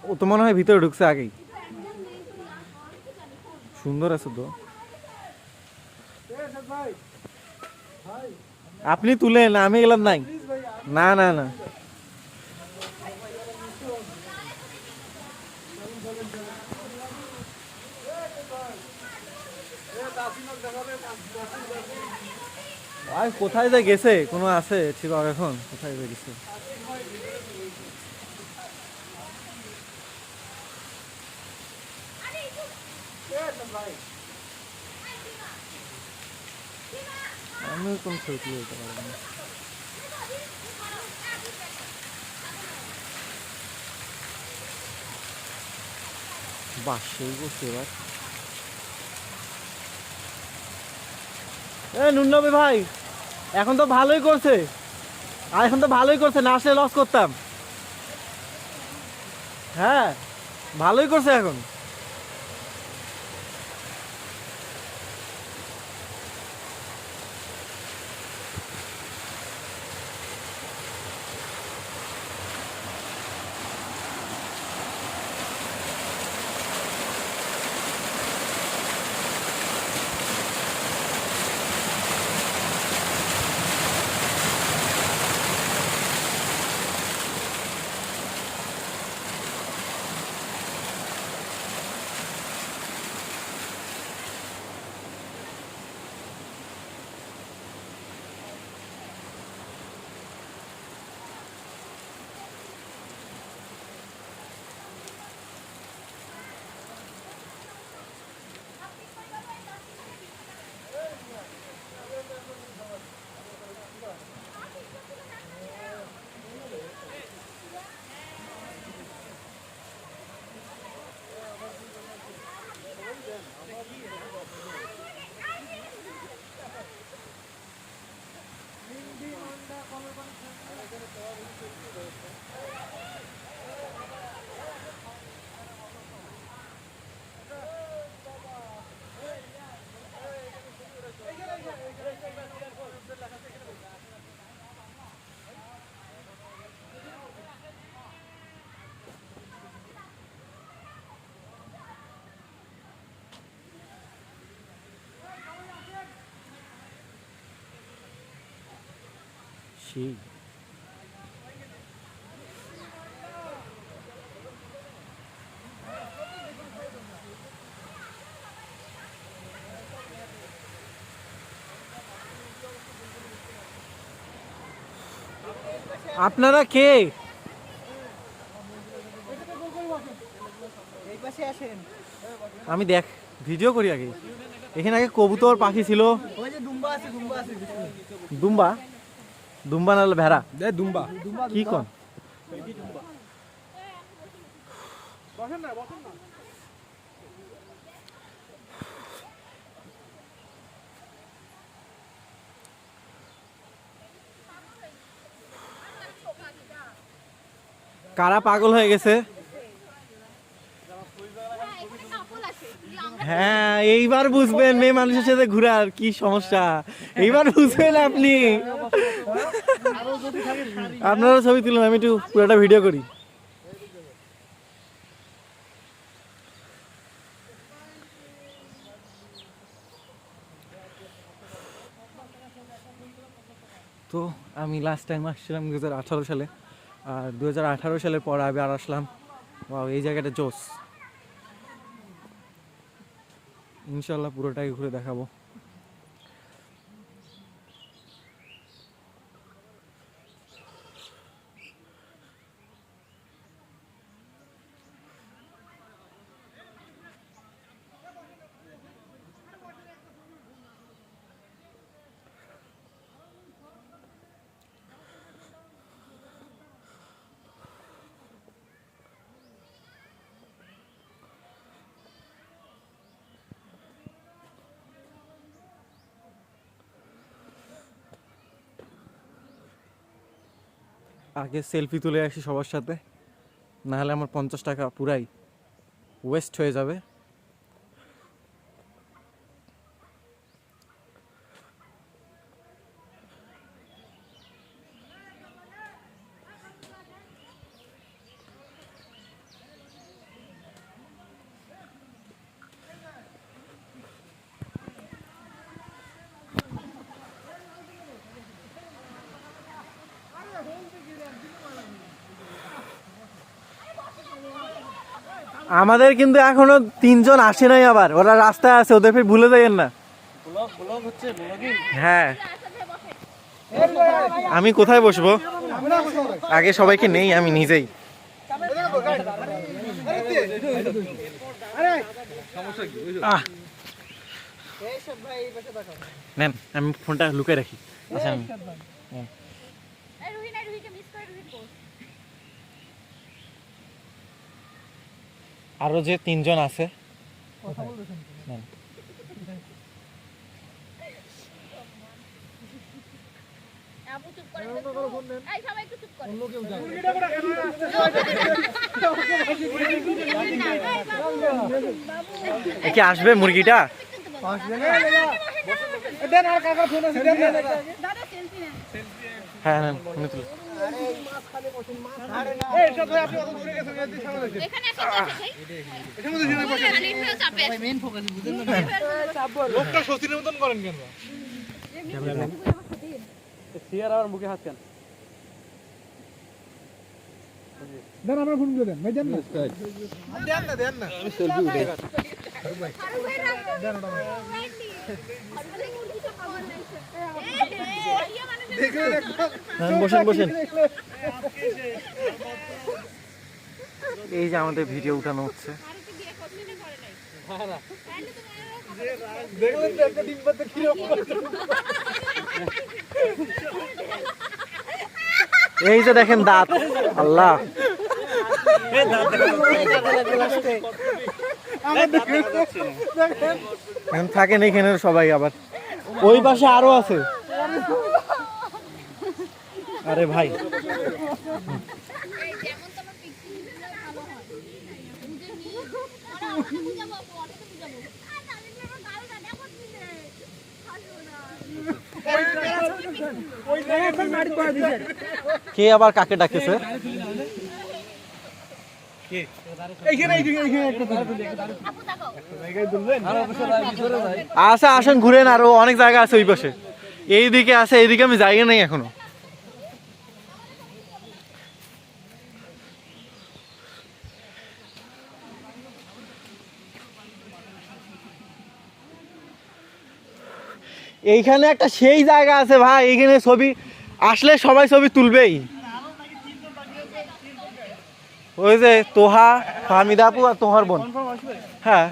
ও তো মনে হয় ভিতরে ঢুকছে আগেই। সুন্দর আছে তো। আপনি তুলেন, আমি গেলাম নাই। না না না, ভাই কোথায় যে গেছে, কোনো আছে ছিল এখন, কোথায় যে গেছে। আমি কোন ছবি তুলে দিতে পারবো না। বাস সেই করছে এবার। নুননবী ভাই এখন তো ভালোই করছে, আর এখন তো ভালোই করছে, না আসলে লস করতাম। হ্যাঁ ভালোই করছে এখন। সেই আপনারা কে? আমি দেখ ভিডিও করি আগে। এখানে আগে কবুতর পাখি ছিল। দুম্বা, দুম্বা নাহলে ভেড়া। দুম্বা কি কন? কারা পাগল হয়ে গেছে? হ্যাঁ এইবার বুঝবেন মেয়ে মানুষের সাথে ঘুরার কি সমস্যা, এইবার বুঝবেন আপনি। আপনারা ছবি তুলুন, আমি একটু পুরোটা ভিডিও করি। তো আমি লাস্ট টাইম আসছিলাম 2018 সালে, আর 2018 সালের পর আমি আর আসলাম। এই জায়গাটা জোস, ইনশাল্লাহ পুরোটাই ঘুরে দেখাবো। আগে সেলফি তুলে আসি সবার সাথে, না হলে আমার 50 টাকা পুরাই ওয়েস্ট হয়ে যাবে। আমাদের কিন্তু এখনো 3 জন আসে নাই, আবার ওরা রাস্তায় আছে, ওদের ফির ভুলে যাবেন না। হ্যাঁ, আমি কোথায় বসবো আগে সবাইকে নেই, আমি নিজেই। নেন, আমি ফোনটা লুকিয়ে রাখি। আচ্ছা, আরো যে 3 জন আছে কি আসবে মুরগিটা? হ্যাঁ, মুখে হাত কেন দেন, আমরা ফোন করে দেন ভাই, দেন না দেন না আমি সেলফি উঠাই। বসেন বসেন, এই যে আমাদের ভিডিও উঠানো হচ্ছে। এই যে দেখেন দাঁত, আল্লাহ থাকেন এখানে সবাই, আবার ওই পাশে আরো আছে। আরে ভাই, কে আবার কাকে ডাকেছে? আচ্ছা আসেন, ঘুরেন, আরো অনেক জায়গা আছে ওই পাশে। এইদিকে আছে, এইদিকে আমি যাই নাই এখনো। এইখানে একটা সেই জায়গা আছে ভাই, এইখানে ছবি আসলে সবাই ছবি তুলবেই। ওই যে তোহা, ফাহমিদা আপু আর তোহার বোন। হ্যাঁ,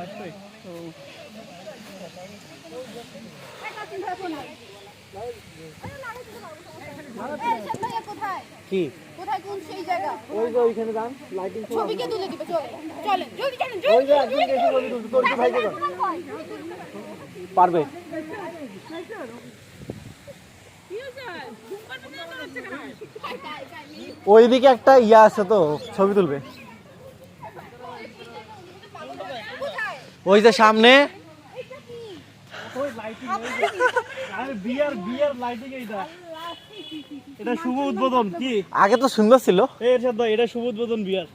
কি ওই যে ওইখানে যান, লাইটিং পারবে। ওইদিকে একটা ইয়া আছে তো, ছবি তুলবে। ওই যে সামনে এটা শুভ উদ্বোধন। কি আগে তো সুন্দর ছিল, এটা শুভ উদ্বোধন বিয়ার।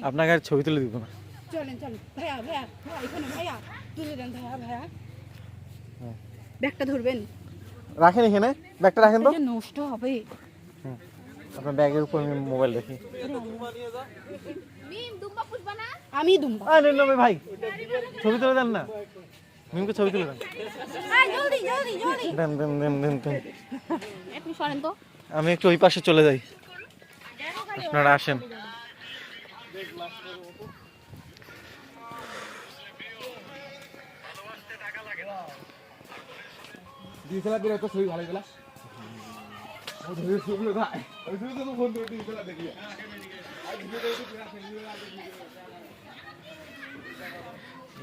আপনাকে আর ছবি তুলে দিব না। চলেন চলেন ভাইয়া ভাইয়া এখানে ভাইয়া তুলে দেন ভাইয়া ভাইয়া, ব্যাগটা ধরবেন, রাখেন এখানে, ব্যাগটা রাখেন তো, নষ্ট হবে। আপনার ব্যাগের উপর আমি মোবাইল রাখি। আমি দুম্বা। ভাই ছবি তুলে দেন না, মিমকে ছবি তুলে দেন। জলদি জলদি জলদি দেন দেন দেন দেন দেন। আপনি সরেন তো, আমি একটু ওই পাশে চলে যাই, আপনারা আসেন।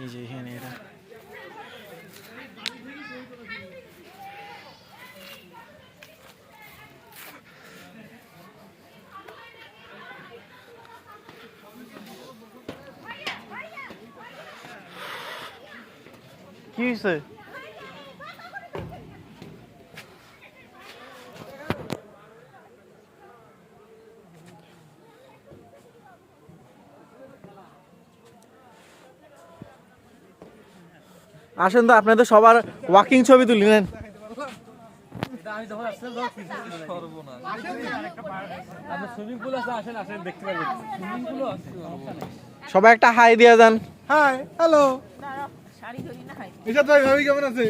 এই যে এখানে এরা কি হয়েছে? আসেন তো, আপনাদের সবার ওয়াকিং ছবি তুলি নেন। আমি যখন আসলাম সুইমিং পুল আছে, আসেন আসেন দেখতে পারবেন সুইমিং পুলও আছে। সবাই একটা হাই দিয়ে যান। হাই হ্যালো শাড়ি ধরি না হয় ইশাদ ভাই ভাবি কেমন আছে?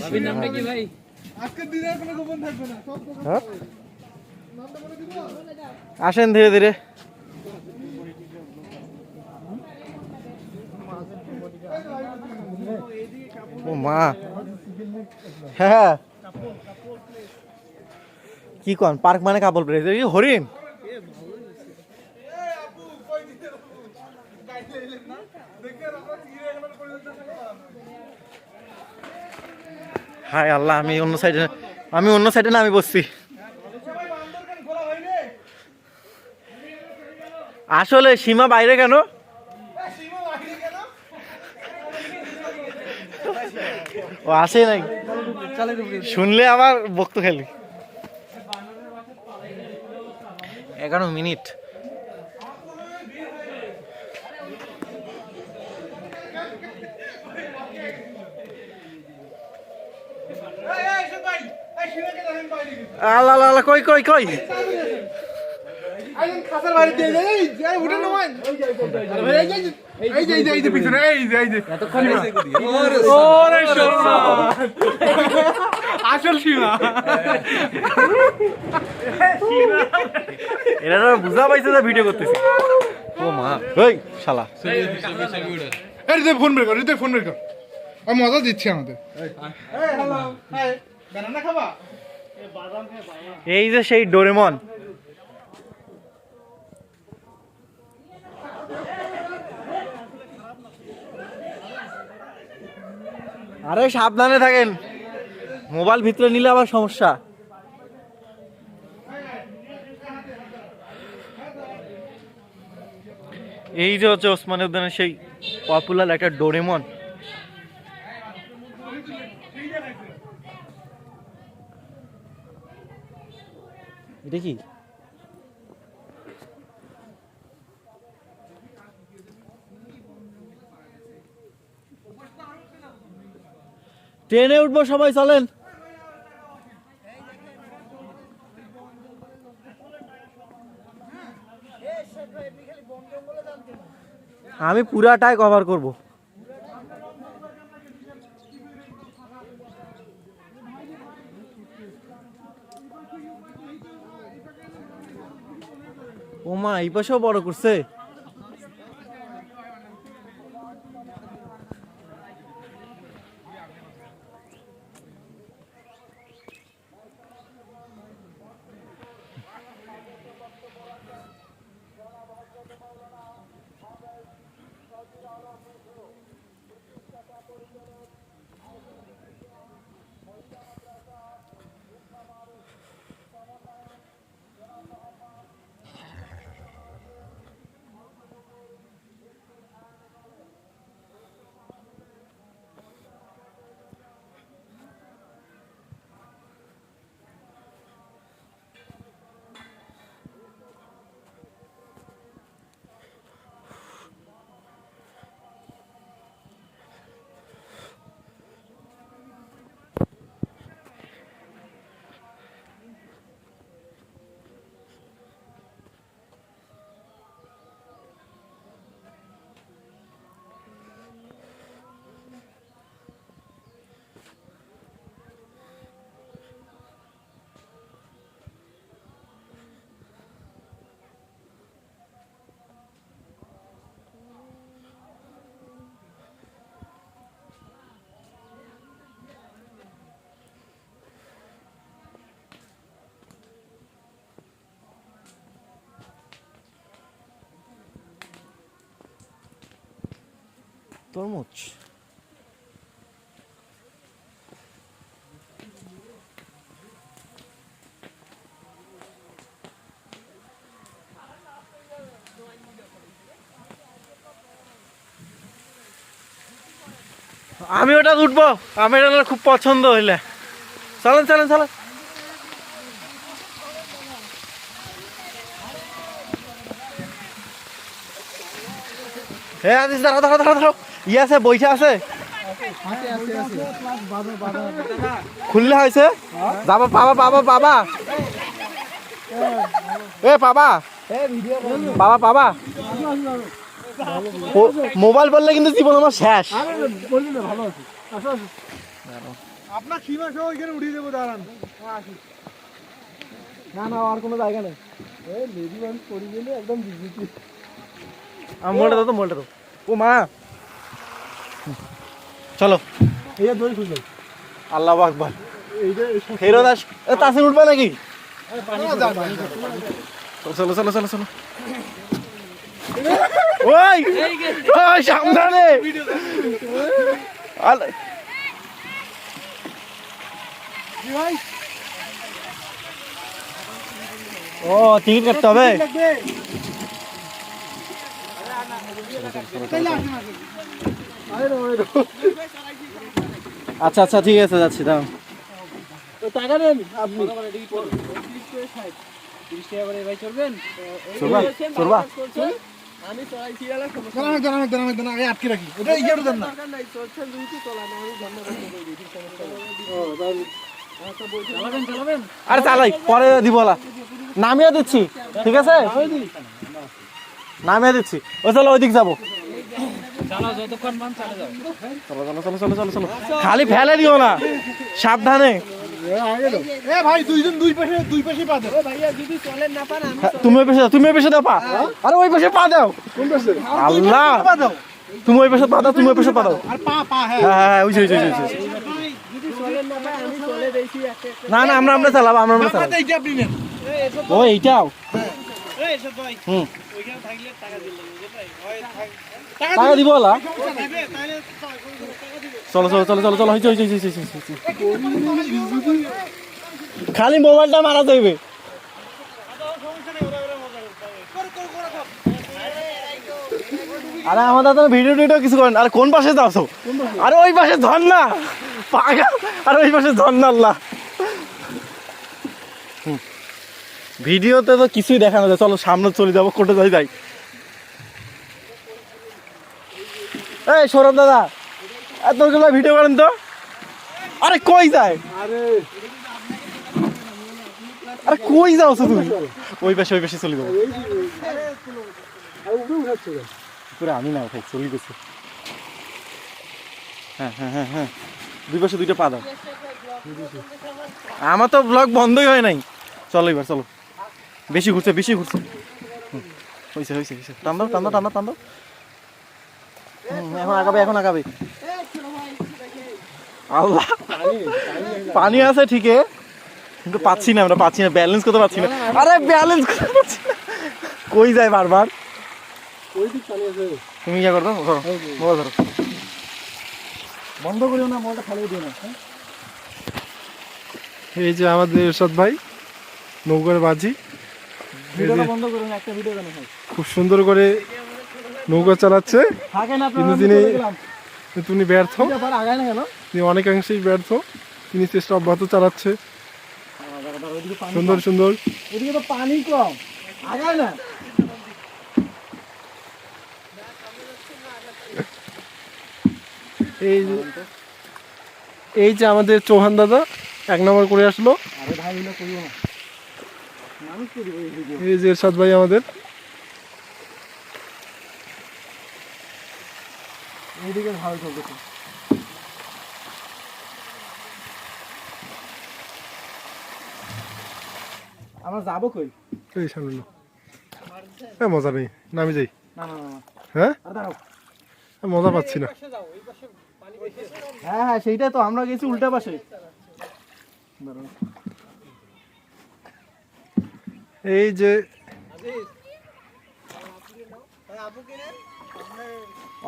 ভাবির নামটা কি ভাই? আজকের দিনে আর কোনো গোপন থাকবে না, সব গোপন হ্যাঁ? থাকবে। নামটা বলে দিব? আসেন ধীরে ধীরে। ও মা, হ্যাঁ কি কন পার্ক মানে কাপড় প্লেস, হরিণ। হায় আল্লাহ, আমি অন্য সাইডে না, আমি বসছি। আসলে সীমা বাইরে কেন? ও আসে নাই, শুনলে আবার বকতো খালি। 11 মিনিট। আল্লাহ আল্লাহ, কই কই কই আইলেন খাসার বাইরে দিয়ে যাই, এই উঠে নামান। আরে ভাই এই যে পিছনে এই যে এতক্ষণ ওরে শোনা আসল সীমা। এরা তো বুঝা পাইছে যে ভিডিও করতেছি। ও মা, ওই শালা এই তুই ফোন বের কর, তুই ফোন বের কর, আমি মজা দিচ্ছি আমাদের। এই হ্যালো হাই, বানানা খাবা? এই যে সেই ডোরেমন। আরে সাবধানে থাকেন, মোবাইল ভিতরে নিলে আবার সমস্যা। এই যে হচ্ছে ওসমানী উদ্যানের সেই পপুলার একটা ডোরেমন। এটা কি? ট্রেনে উঠবো, সবাই চলেন। আমি পুরাটাই কভার করব। ও মা, এই পাশেও বড় করছে। তরমুজ। আমি ওটা উঠবো, আমি এটা খুব পছন্দ হইলে। চলেন চলেন চলেন। হ্যাঁ আদিস, দাঁড়াও দাঁড়াও দাঁড়াও দাঁড়াও, ইয়ে আছে, বইটা আছে। খুললে হয়েছে যাবা পাবা পাবা পাবা এ পাবা পাবা পাবা মোবাইল বললে কিন্তু জীবন আমার শেষ। আপনার সীমা সহ ওইখানে উঠিয়ে দেবো, দাঁড়ান। না না আর কোনো জায়গা নেই। মোলটা দাও তো, মোলটা দাও। ও মা চলো আল্লাহু আকবার। ফেরত আস তাসির উঠবে নাকি? চলো চলো চলো চলো। ওই ওই সামনে ও টিকিট কাটতে হবে। আচ্ছা আচ্ছা ঠিক আছে যাচ্ছি দাও। টাকা নেন আপনি। চলবা আগে আটকে রাখি, ওটা ইয়ে দেন না। আরে চালাই পরে দিব না, নামিয়ে দিচ্ছি ঠিক আছে, নামিয়ে দিচ্ছি। ও চলো ওইদিক যাবো, চলো চলো চলো চলো চলো। খালি ফেলে দিও না, সাবধানে। এ ভাই দুইজন দুই পাশে পা দাও। তুমি ওই পাশে দাও, তুমি ওই পাশে দাও পা। আরে ওই পাশে পা দাও। কোন পাশে? আল্লাহ তুমি ওই পাশে পা দাও, তুমি ওই পাশে পা দাও। আর পা হ্যাঁ হ্যাঁ ওই না না আমরা চালাবো, আমরা চালাবো। এইটা আপনি নেন। ও এইটাও হুম টাকা দিব না। চলো চলো চলো চলো চলো হয়েছে হয়েছে হয়েছে। খালি মোবাইলটা মারা যাইবে। আরে আমাদের তো ভিডিও টিডিও কিছু করেন। আর কোন পাশে যাও? আরে ওই পাশে ধর না পাগল, আর ওই পাশে ধর না। আল্লাহ ভিডিওতে তো কিছুই দেখানো যায়। চলো সামনে চলে যাবো, কোটে যাই। এই সৌরভ দাদা তোর গুলো ভিডিও করেন তো। আরে কই যায়? আরে কই যাও তুমি? ওই পাশে চলে যাবো। আমি না ভাই চলে গেছি। হ্যাঁ হ্যাঁ হ্যাঁ হ্যাঁ দুই পাশে দুইটা পা দাও। আমার তো ব্লগ বন্ধই হয় নাই। চলো এবার চলো, বেশি ঘুরছে হয়েছে। টান দাও এখন আগাবে। আল্লাহ পানি আছে ঠিকই, কিন্তু পাচ্ছি না, ব্যালেন্স করতে পারছি না। আরে ব্যালেন্স করতে পারছি না, কই যায় বারবার। তুমি ইয়া করো, মোবাইল ধরো, বন্ধ করিও না, মোবাইলটা ফালিয়ে দিও না। এই যে আমাদের এরশাদ ভাই নৌকার বাজি, ভিডিওটা বন্ধ করুন, একটা ভিডিও কেন হয় খুব সুন্দর করে নৌকা চালাচ্ছে, থাকে না কিন্তু তিনি ব্যর্থ, আগায় না কেন? তিনি অনেকাংশেই ব্যর্থ। তিনি চেষ্টা অব্যাহত চালাচ্ছে। সুন্দর সুন্দর এদিকে তো পানি কম, আগায় না। এই যে আমাদের চৌহান দাদা 1 নম্বর করে আসলো। আরে ভাই এগুলো করিও না, মানুষ কি দিবে এই ভিডিও। এই যে এরশাদ ভাই আমাদের এইদিকে ভালো চলতেছে। আমরা যাবো কই? এই সামনে মজা নেই, নামি যাই। না না না, হ্যাঁ আর দাঁড়াও। মজা পাচ্ছি না। হ্যাঁ সেইটা তো, আমরা গেছি উল্টা পাশে। এই যে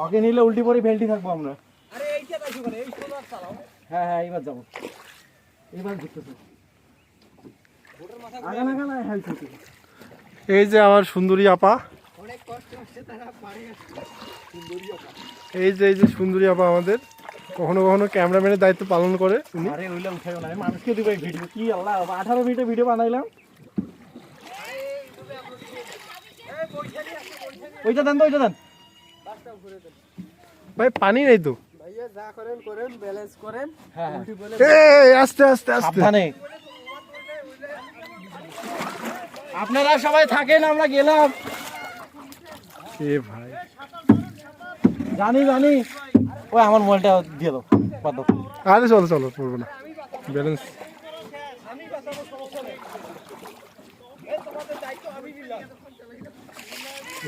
ওকে নিলে উল্টি পরে ভেল্টি থাকবো আমরা। হ্যাঁ এইবার যাবো, এইবার ঘুরতেছে। এই যে আমার সুন্দরী আপা, এই যে সুন্দরী আপা আমাদের কখনো কখনো ক্যামেরাম্যানের দায়িত্ব পালন করে। আরে ওইলা উঠাইও না, মানুষকে দিবে ভিডিও। কি আল্লাহ, 18 মিনিটে ভিডিও বানাইলাম। ওইটা দেন তো, ওইটা দেন ভাই, পানি নেই তো। হ্যাঁ এই আস্তে আস্তে আস্তে সাবধানে। আপনারা সবাই থাকেন, আমরা গেলাম। এ ভাই জানি জানি। ওই আমার মোবাইলটা দিয়ে দাও, বাদ দাও। আরে চলো চলো পড়বো না ব্যালেন্স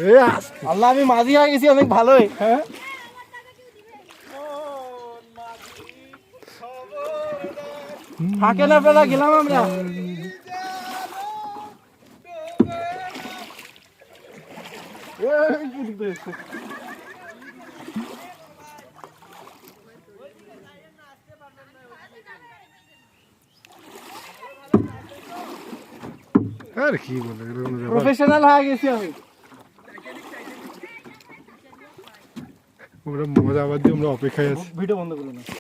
এ আস্তে আল্লাহ, আমি মাঝি হয়ে গেছি অনেক ভালোই। হ্যাঁ থাকেন আপনারা, গেলাম আমরা। আর কি বলে এরকম ব্যাপার প্রফেশনাল হয়ে গেছি আমি। আমরা মজা আবার দিয়ে আমরা অপেক্ষায় আছি ভিডিও বন্ধ করুন।